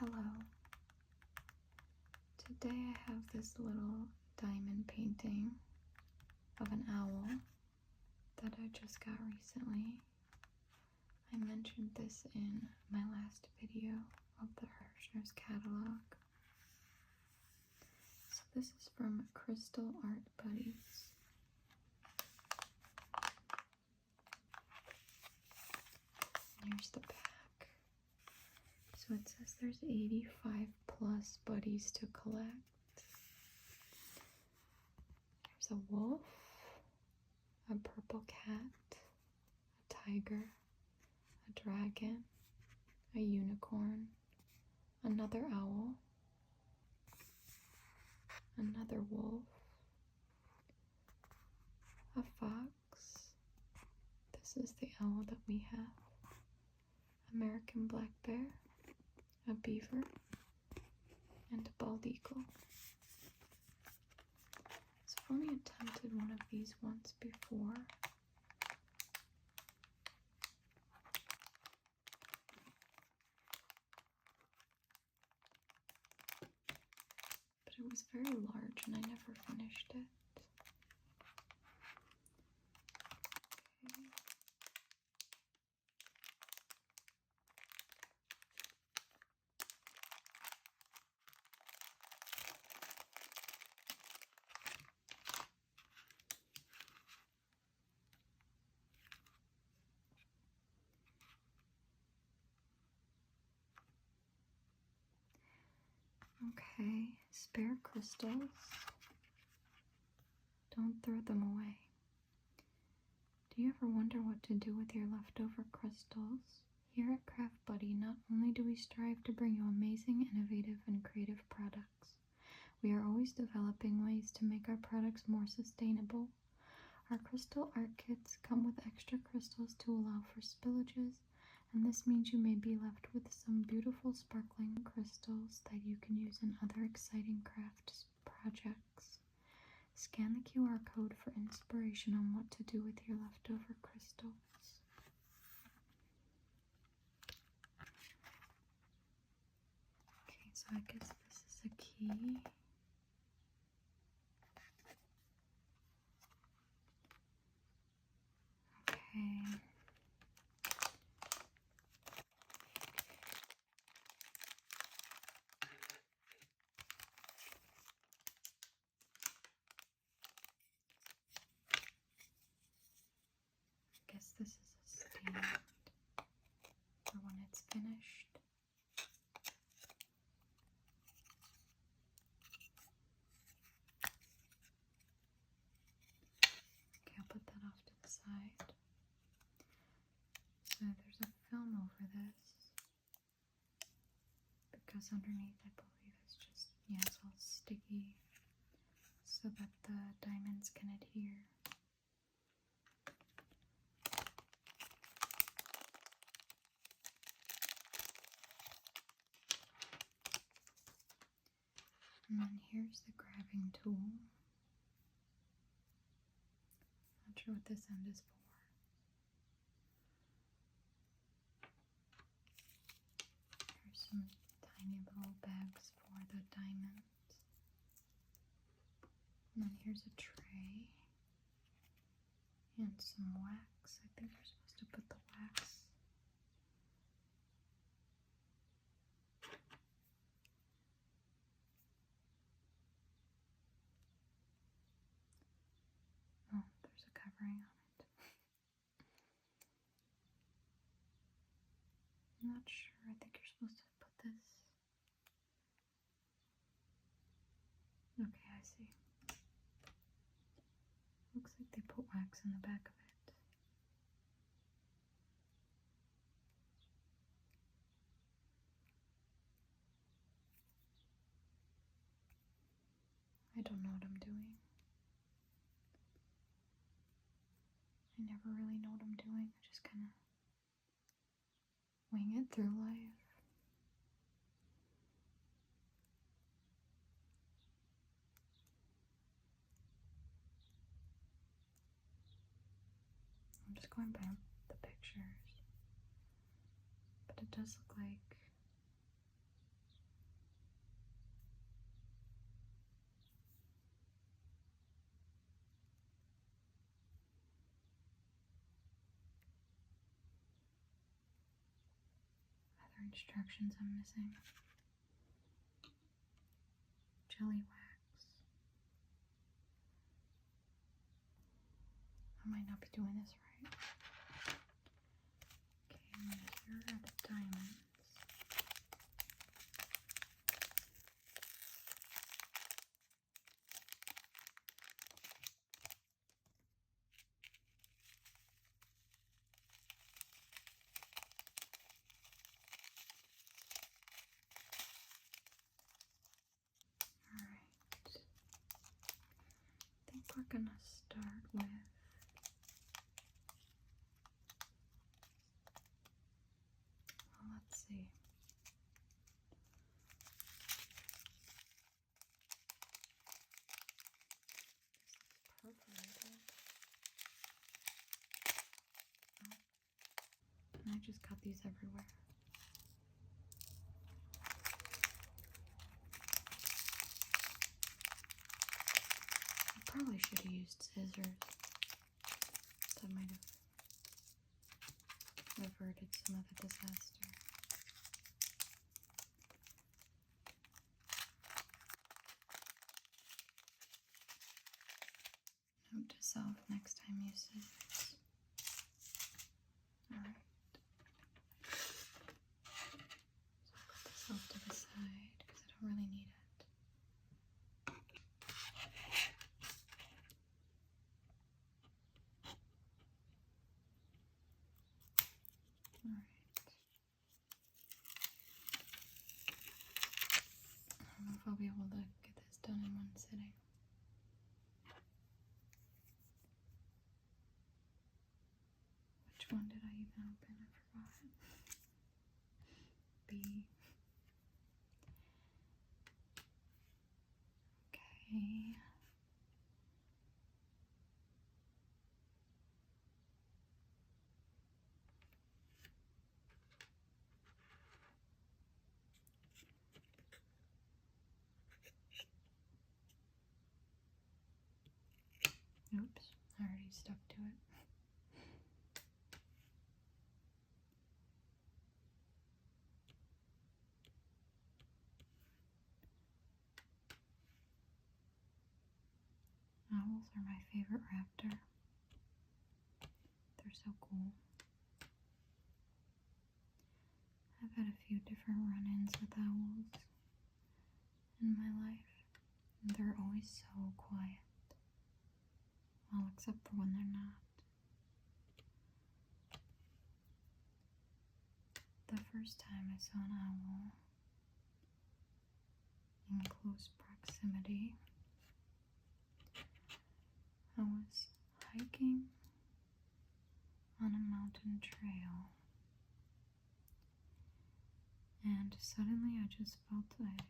Hello. Today I have this little diamond painting of an owl that I just got recently. I mentioned this in my last video of the Hirschner's catalog. So this is from Crystal Art Buddies. Here's the back. So it says there's 85 plus buddies to collect. There's a wolf, a purple cat, a tiger, a dragon, a unicorn, another owl, another wolf, a fox. This is the owl that we have. American black bear, a beaver, and a bald eagle. So I've only attempted one of these once before. But it was very large and I never finished it. Okay, spare crystals. Don't throw them away. Do you ever wonder what to do with your leftover crystals? Here at Craft Buddy, not only do we strive to bring you amazing, innovative, and creative products, we are always developing ways to make our products more sustainable. Our crystal art kits come with extra crystals to allow for spillages, and this means you may be left with some beautiful sparkling crystals that you can use in other exciting craft projects. Scan the QR code for inspiration on what to do with your leftover crystals. Okay, so I guess this is a key. Okay. I guess this is a stand for when it's finished. Okay, I'll put that off to the side. So there's a film over this because underneath I believe it's just, yeah, it's all sticky so that the diamonds can adhere. And then here's the grabbing tool. Not sure what this end is for. Here's some tiny little bags for the diamonds. And then here's a tray and some wax. I think you're supposed to put the wax. Oh, there's a covering on it. I'm not sure. I think you're supposed to put this. Okay, I see. Looks like they put wax in the back of it. I don't know what I'm doing. I never really know what I'm doing. I just kind of wing it through life. I'm just going by the pictures. But it does look like instructions I'm missing? Jelly wax. I might not be doing this right. Okay, here are the diamonds. Alright. I think we're gonna start with let's see. This looks perforated. Oh. And I just got these everywhere. I probably should have used scissors. That might have averted some of the disaster. Note to self, next time use scissors. Alright. So I'll put this off to the side because I don't really need it. Alright. I don't know if I'll be able to get this done in one sitting. Which one did I even open? I forgot. B. Okay. Oops, I already stuck to it. Owls are my favorite raptor. They're so cool. I've had a few different run-ins with owls in my life. And they're always so quiet. Well, except for when they're not. The first time I saw an owl in close proximity, I was hiking on a mountain trail, and suddenly I just felt a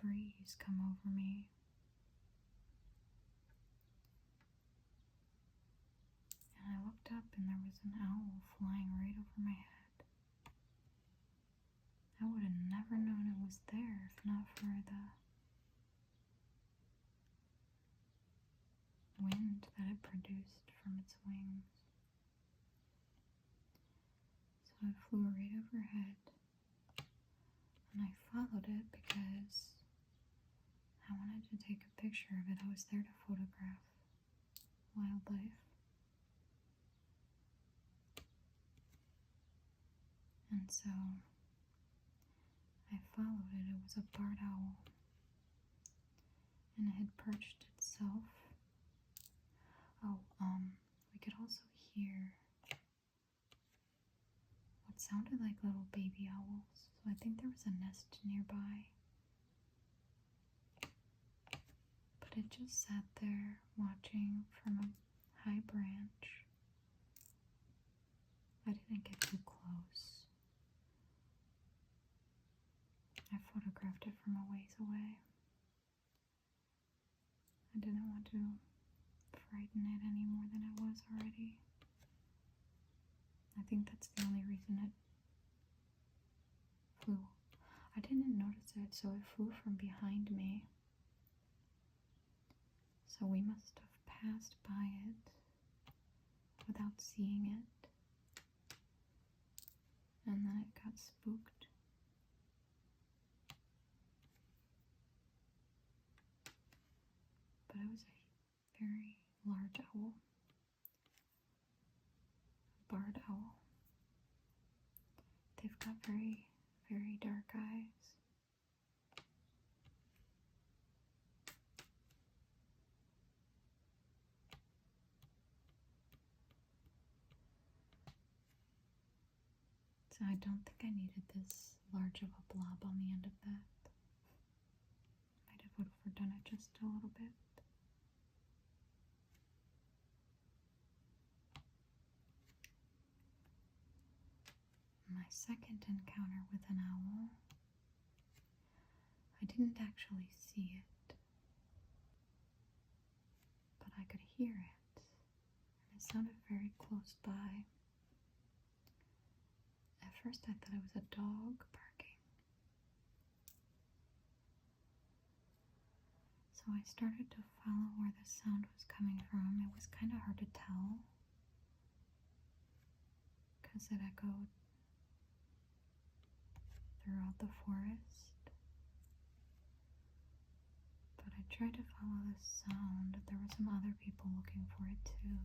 breeze come over me. And I looked up and there was an owl flying right over my head. I would have never known it was there if not for the wind that it produced from its wings. So it flew right overhead, and I followed it because I wanted to take a picture of it. I was there to photograph wildlife. And so I followed it. It was a barred owl, and it had perched itself. We could also hear what sounded like little baby owls. So I think there was a nest nearby. But it just sat there watching from a high branch. I didn't get too close. I photographed it from a ways away. I didn't want to frighten it any more than it was already. I think that's the only reason it flew. I didn't notice it, so it flew from behind me. So we must have passed by it without seeing it. And got spooked. But it was a very large owl. Barred owl. They've got very, very dark eyes. So I don't think I needed this large of a blob on the end of that. Might have overdone it just a little bit. My second encounter with an owl, I didn't actually see it, but I could hear it, and it sounded very close by. At first I thought it was a dog barking. So I started to follow where the sound was coming from. It was kind of hard to tell because it echoed throughout the forest. But I tried to follow the sound. There were some other people looking for it too.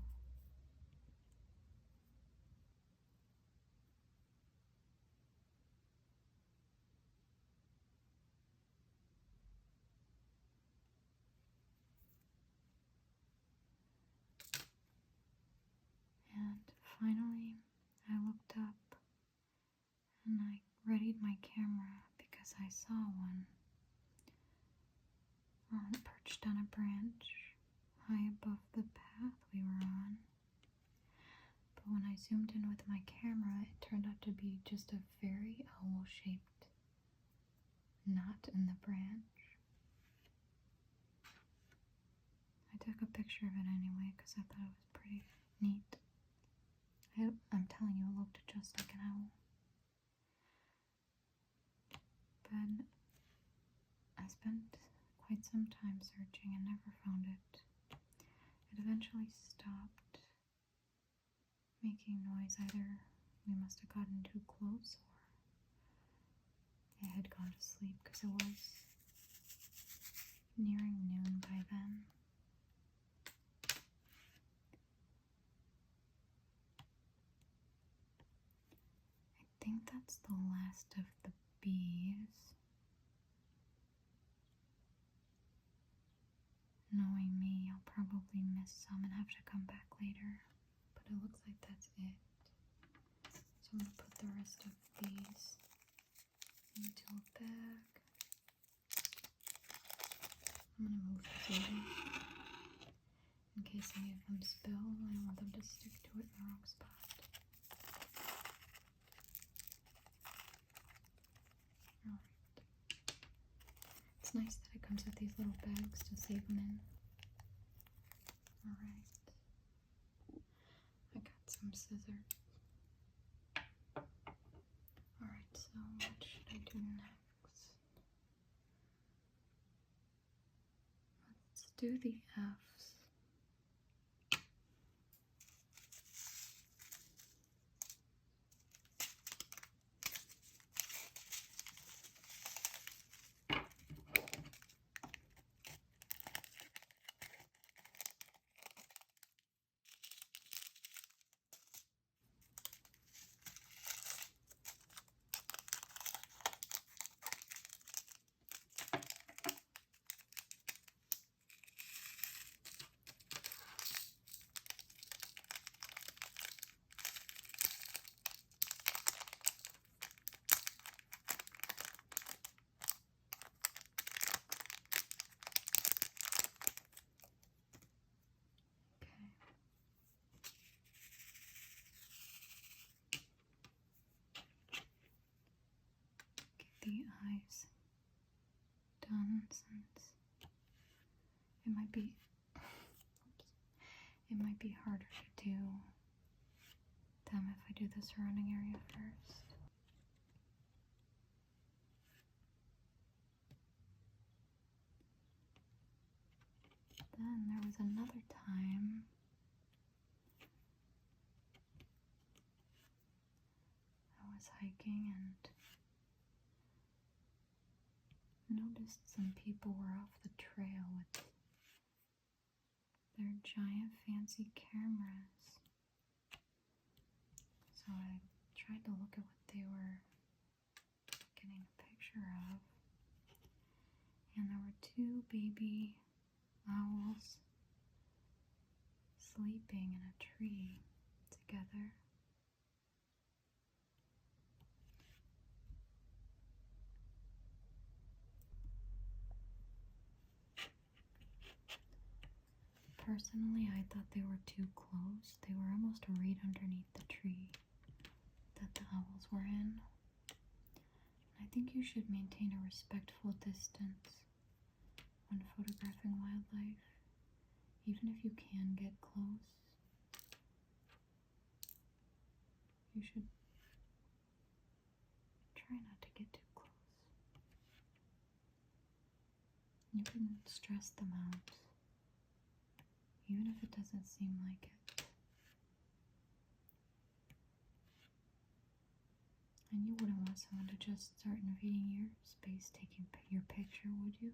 And finally, I looked up and I readied my camera because I saw one perched on a branch high above the path we were on. But when I zoomed in with my camera, it turned out to be just a very owl-shaped knot in the branch. I took a picture of it anyway because I thought it was pretty neat. I'm telling you, it looked just like an owl. But I spent quite some time searching and never found it. It eventually stopped making noise. Either we must have gotten too close or it had gone to sleep because it was nearing noon by then. I think that's the last of the bees. Knowing me, I'll probably miss some and have to come back later, but it looks like that's it. So I'm going to put the rest of these into a bag. I'm going to move this over in case any of them spill. I don't want them to stick to it in the wrong spot. It's nice that it comes with these little bags to save them in. Alright. I got some scissors. Alright, so what should I do next? Let's do the F's. The eyes done since it might be harder to do them if I do the surrounding area first. Then there was another time I was hiking and noticed some people were off the trail with their giant fancy cameras. So I tried to look at what they were getting a picture of. And there were two baby owls sleeping in a tree together. Personally, I thought they were too close. They were almost right underneath the tree that the owls were in. I think you should maintain a respectful distance when photographing wildlife, even if you can get close. You should try not to get too close. You can stress them out, even if it doesn't seem like it. And you wouldn't want someone to just start invading your space, taking your picture, would you?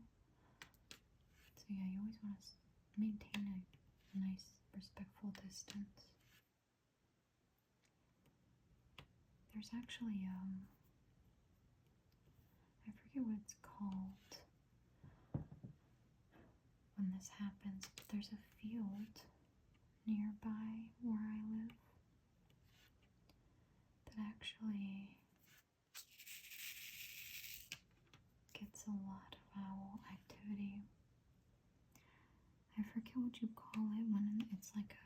So yeah, you always want to maintain a nice, respectful distance. There's actually, I forget what it's called when this happens, but there's a field nearby where I live that actually gets a lot of owl activity. I forget what you call it when it's like a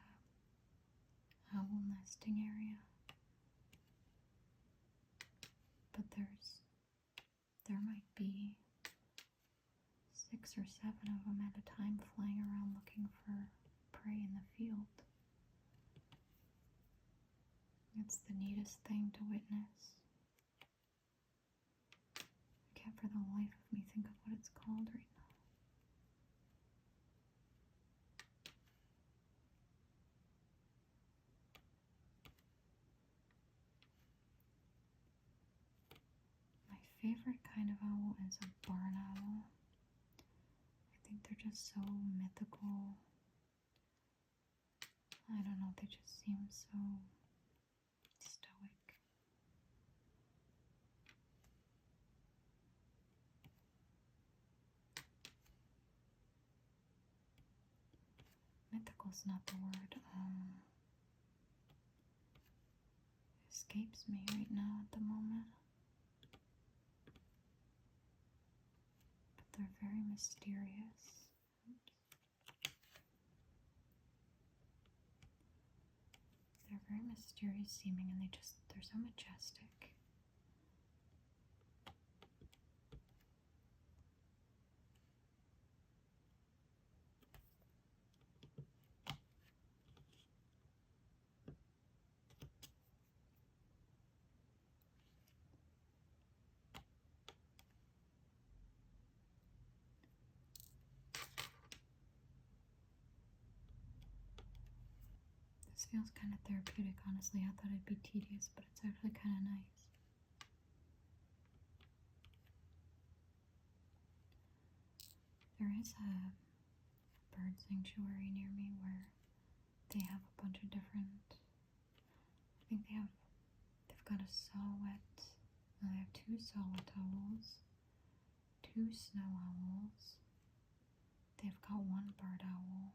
owl nesting area. But there might be 6 or 7 of them at a time flying around looking for prey in the field. It's the neatest thing to witness. I can't for the life of me think of what it's called right now. My favorite kind of owl is a barn owl. I think they're just so mythical. I don't know, they just seem so stoic. Mythical's not the word. Escapes me right now at the moment. But they're very mysterious. Oops. They're very mysterious seeming, and they're so majestic. This feels kind of therapeutic, honestly. I thought it'd be tedious, but it's actually kind of nice. There is a bird sanctuary near me where they have a bunch of different, I think they've got a saw-whet, they have 2 saw-whet owls, 2 snow owls, they've got 1 barred owl.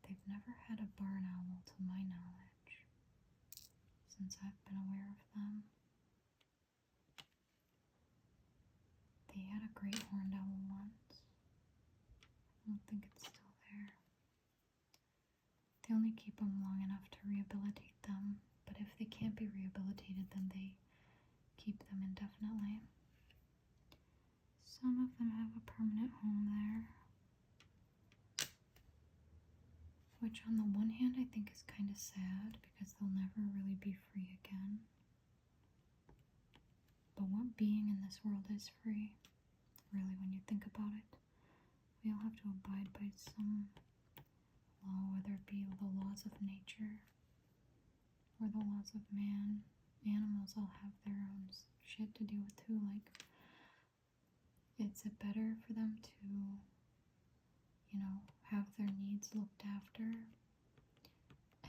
They've never had a barn owl to my knowledge since I've been aware of them. They had a great horned owl once. I don't think it's still there. They only keep them long enough to rehabilitate them, but if they can't be rehabilitated, then they keep them indefinitely. Some of them have a permanent home there, which on the one hand I think is kind of sad because they'll never really be free again. But what being in this world is free, really, when you think about it? We all have to abide by some law, whether it be the laws of nature or the laws of man. Animals all have their own shit to deal with too. Like, is it better for them to, have their needs looked after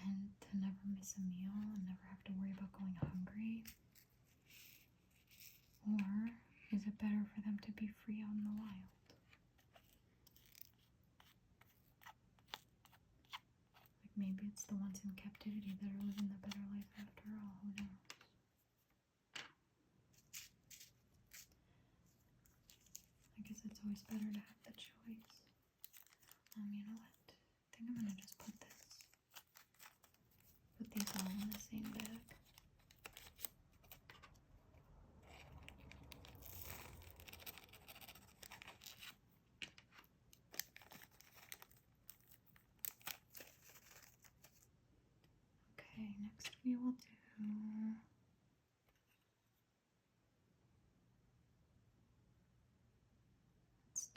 and to never miss a meal and never have to worry about going hungry? Or is it better for them to be free out in the wild? Like, maybe it's the ones in captivity that are living the better life after all. Who knows? I guess it's always better to have the choice. You know what? I think I'm gonna just put these all in the same bag. Okay, next we will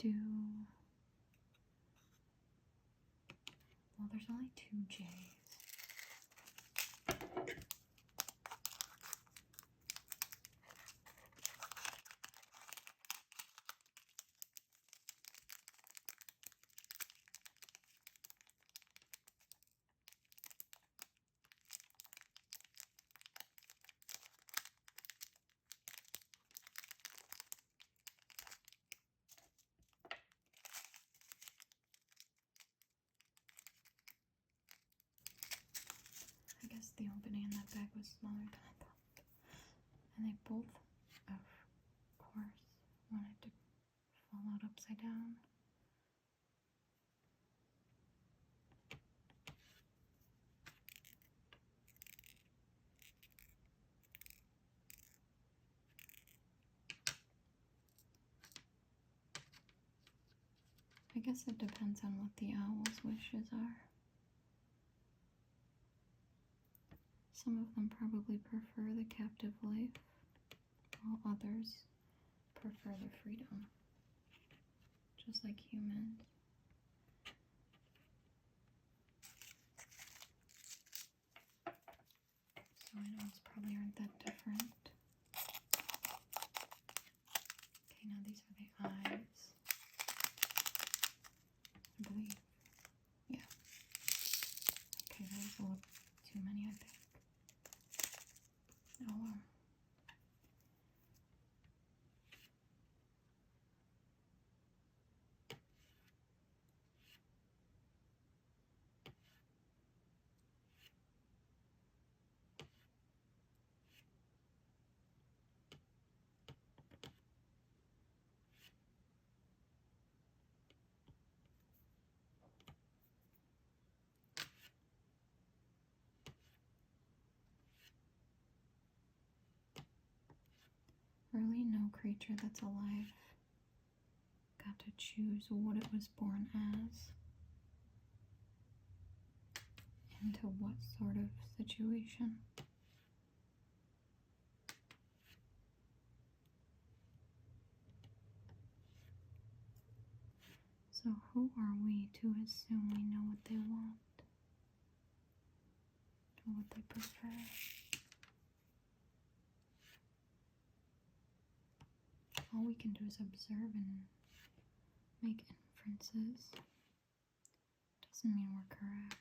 do, well, there's only 2 J's. I guess the opening in that bag was smaller than I thought. And they both, of course, wanted to fall out upside down. I guess it depends on what the owl's wishes are. Some of them probably prefer the captive life, while others prefer the freedom, just like humans. So owls probably aren't that different. Okay, now these are the eyes. I believe. Yeah. Okay, that was a little too many, I think. Oh well. Really, no creature that's alive got to choose what it was born as, into what sort of situation. So who are we to assume we know what they want or what they prefer? All we can do is observe and make inferences. Doesn't mean we're correct.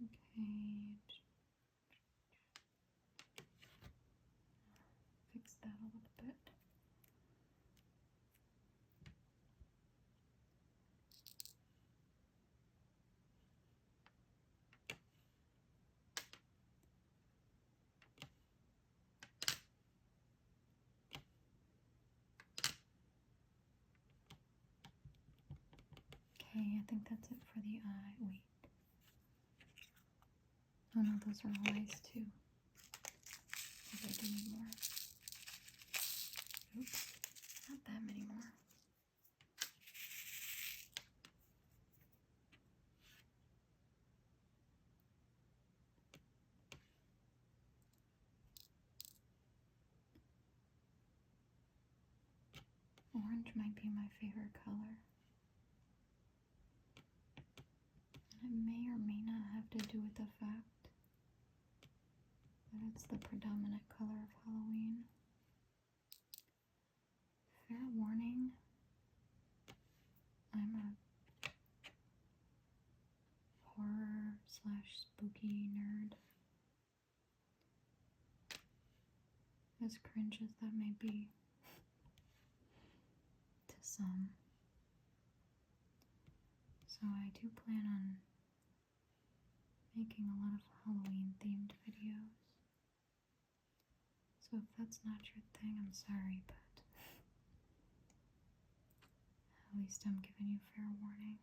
Okay. Fix that a little bit. Okay, I think that's it for the eye. Wait. Oh no, those are all eyes too. Maybe I do need more. Oops, not that many more. Orange might be my favorite color. And it may or may not have to do with the fact that it's the predominant color of Halloween. Fair warning, I'm a horror/spooky nerd. As cringe as that may be to some. So I do plan on making a lot of Halloween themed videos. So if that's not your thing, I'm sorry, but at least I'm giving you fair warning.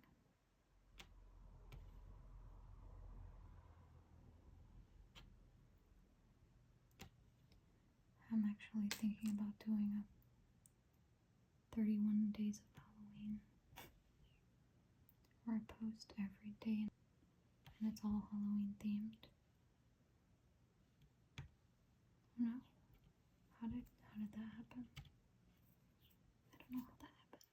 I'm actually thinking about doing a 31 days of Halloween, where I post every day and it's all Halloween themed. No, how did that happen? I don't know how that happened.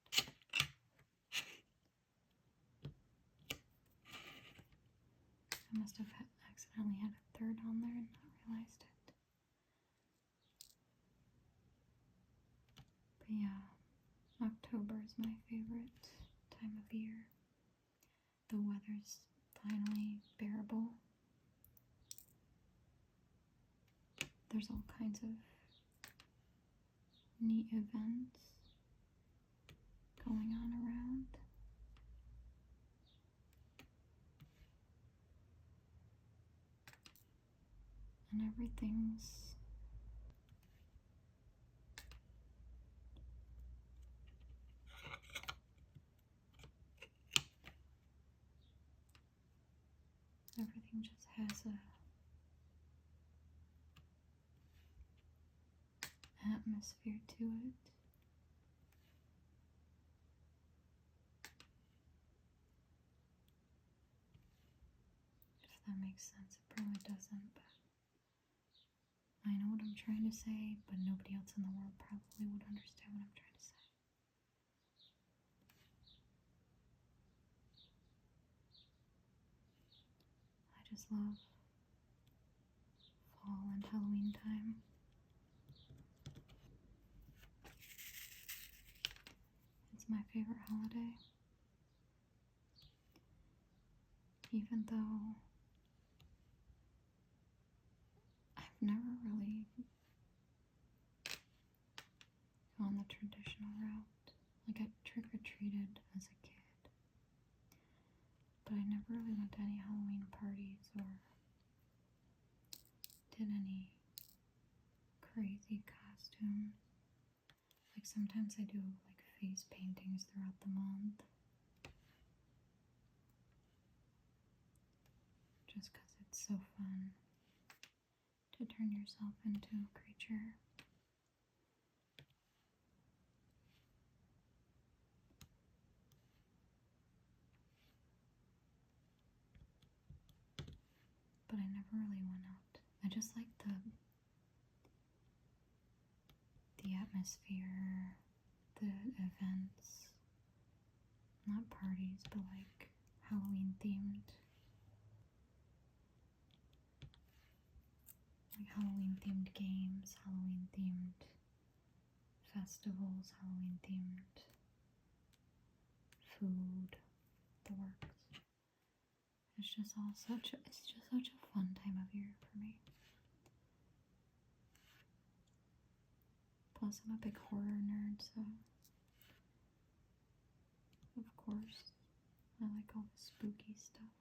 I must have accidentally had a third on there and not realized it. But yeah, October is my favorite time of year. The weather's finally bearable. There's all kinds of neat events going on around. And everything's everything just has a atmosphere to it. If that makes sense, it probably doesn't, but I know what I'm trying to say, but nobody else in the world probably would understand what I'm trying to say. I just love fall and Halloween time. It's my favorite holiday. Even though I've never really gone the traditional route. Like, I trick-or-treated as a kid, but I never really went to any Halloween parties or did any crazy costumes. Like, sometimes I do like face paintings throughout the month, just because it's so fun to turn yourself into a creature. But I never really went out. I just like the atmosphere, the events, not parties, but like Halloween themed. Like Halloween themed games, Halloween themed festivals, Halloween themed food, the works. It's just such a fun time of year for me. Plus, I'm a big horror nerd, so of course I like all the spooky stuff.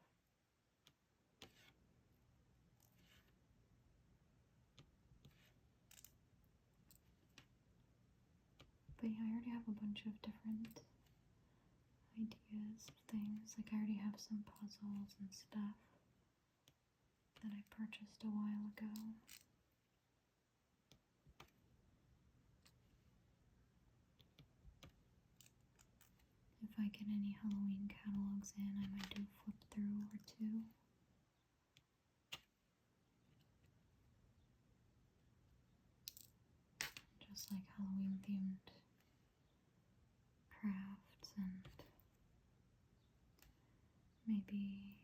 But yeah, I already have a bunch of different ideas of things. Like, I already have some puzzles and stuff that I purchased a while ago. If I get any Halloween catalogs in, I might do a flip through or two. Just like Halloween themed maybe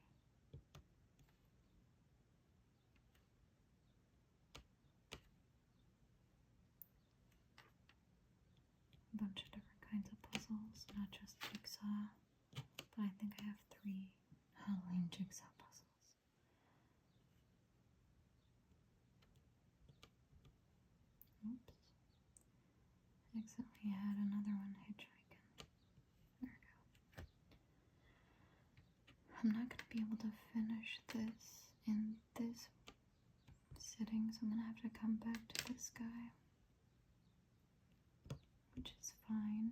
a bunch of different kinds of puzzles, not just jigsaw, but I think I have 3 Halloween jigsaw puzzles. Oops. I accidentally had another one hitchhiking. There we go. I'm not going to be able to finish this in this sitting, so I'm going to have to come back to this guy, which is fine.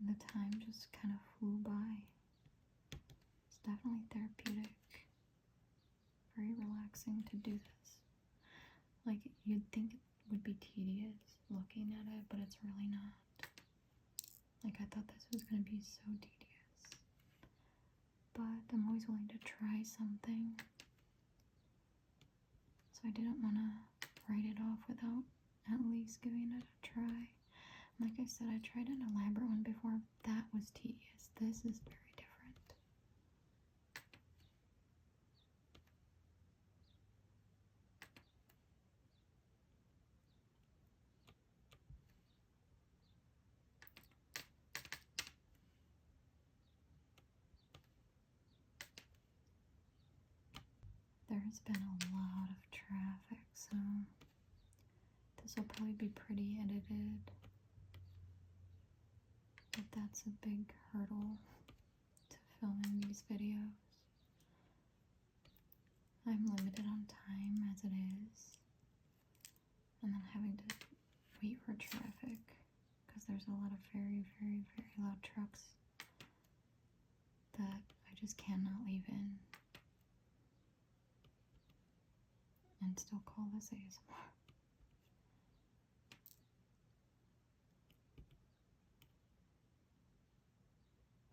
The time just kind of flew by. It's definitely therapeutic. Very relaxing to do this. Like, you'd think it would be tedious looking at it, but it's really not. Like, I thought this was going to be so tedious. But I'm always willing to try something. So I didn't want to write it off without at least giving it a try. Like I said, I tried an elaborate one before. That was tedious. This is very different. There's been a lot of traffic, so this will probably be pretty edited. But that's a big hurdle to filming these videos. I'm limited on time as it is, and then having to wait for traffic because there's a lot of very, very, very loud trucks that I just cannot leave in and still call this ASMR.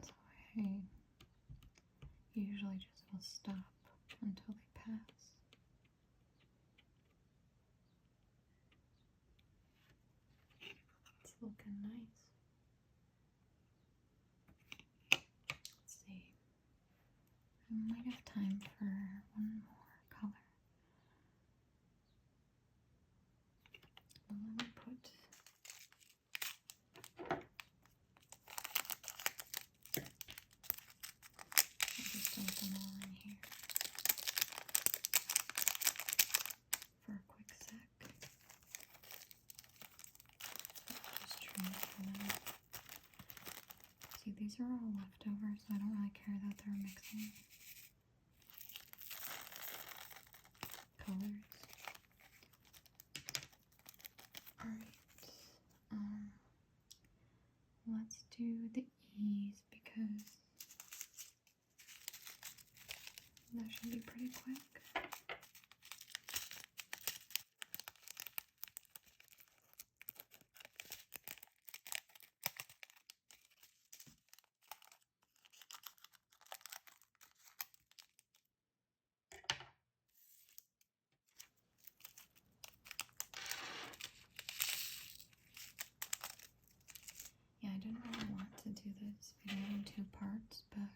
So I usually just will stop until they pass. It's looking nice. Let's see. I might have time for one more color. Well, let me put I'll just dump them all in here for a quick sec. Just transfer them. See, these are all leftovers, so I don't really care that they're mixing colors. Alright, let's do the E's because that should be pretty quick. Yeah, I didn't really want to do this video in 2 parts, but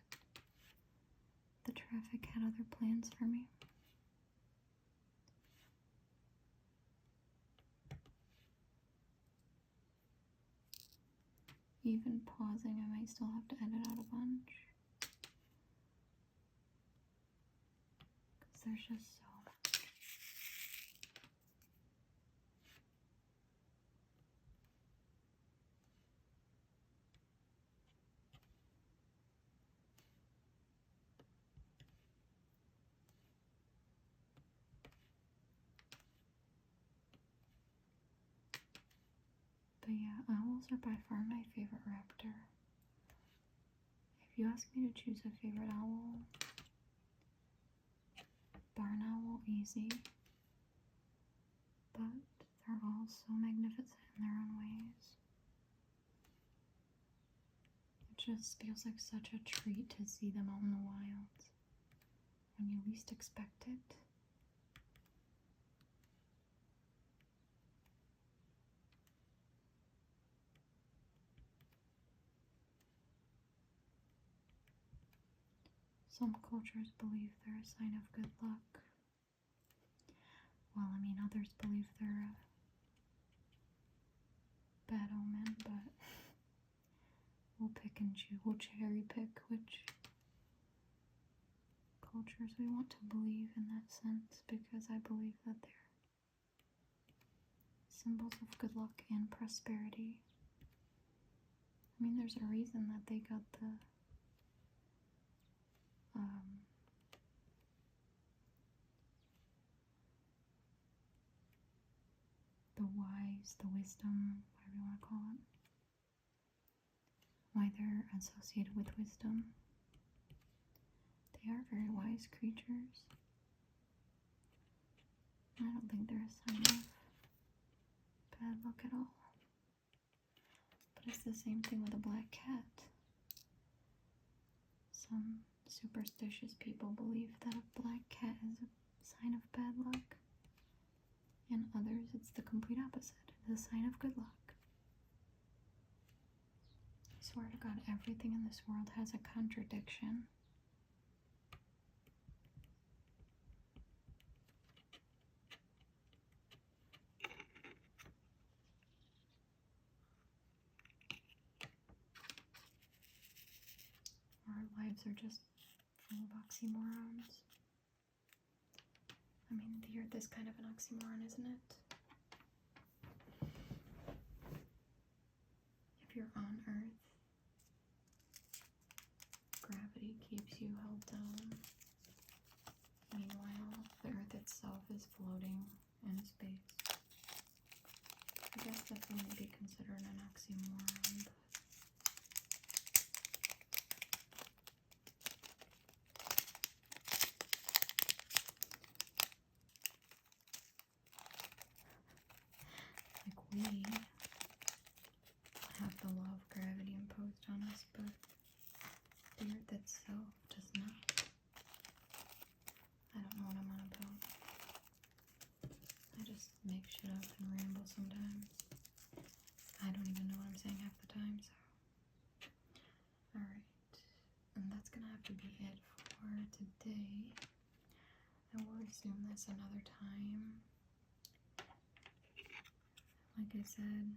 the traffic had other plans for me. Even pausing, I might still have to edit out a bunch. Because there's just so much. But yeah, owls are by far my favorite raptor. If you ask me to choose a favorite owl, barn owl, easy. But they're all so magnificent in their own ways. It just feels like such a treat to see them out in the wild when you least expect it. Some cultures believe they're a sign of good luck. Well, I mean, others believe they're a bad omen, but we'll pick and choose. We'll cherry pick which cultures we want to believe in that sense, because I believe that they're symbols of good luck and prosperity. I mean, there's a reason that they got the wise, the wisdom, whatever you want to call it. Why they're associated with wisdom. They are very wise creatures. I don't think they're a sign of bad luck at all. But it's the same thing with a black cat. Some superstitious people believe that a black cat is a sign of bad luck. And others, it's the complete opposite. It's a sign of good luck. I swear to God, everything in this world has a contradiction. Our lives are just full of oxymorons. I mean, the earth is kind of an oxymoron, isn't it? If you're on Earth, gravity keeps you held down. Meanwhile, the Earth itself is floating in space. I guess that wouldn't be considered an oxymoron, but we have the law of gravity imposed on us, but the earth itself does not. I don't know what I'm on about. I just make shit up and ramble sometimes. I don't even know what I'm saying half the time, so. Alright. And that's gonna have to be it for today. I will resume this another time. Like I said,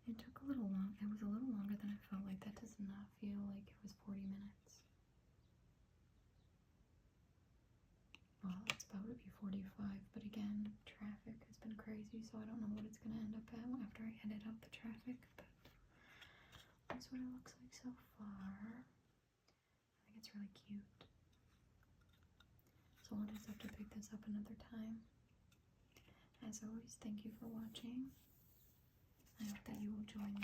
it took a little long. It was a little longer than I felt like. That does not feel like it was 40 minutes. Well, it's about to be 45, but again, traffic has been crazy, so I don't know what it's going to end up at after I edit out the traffic, but that's what it looks like so far. I think it's really cute. So I'll just have to pick this up another time. As always, thank you for watching. I hope that you will join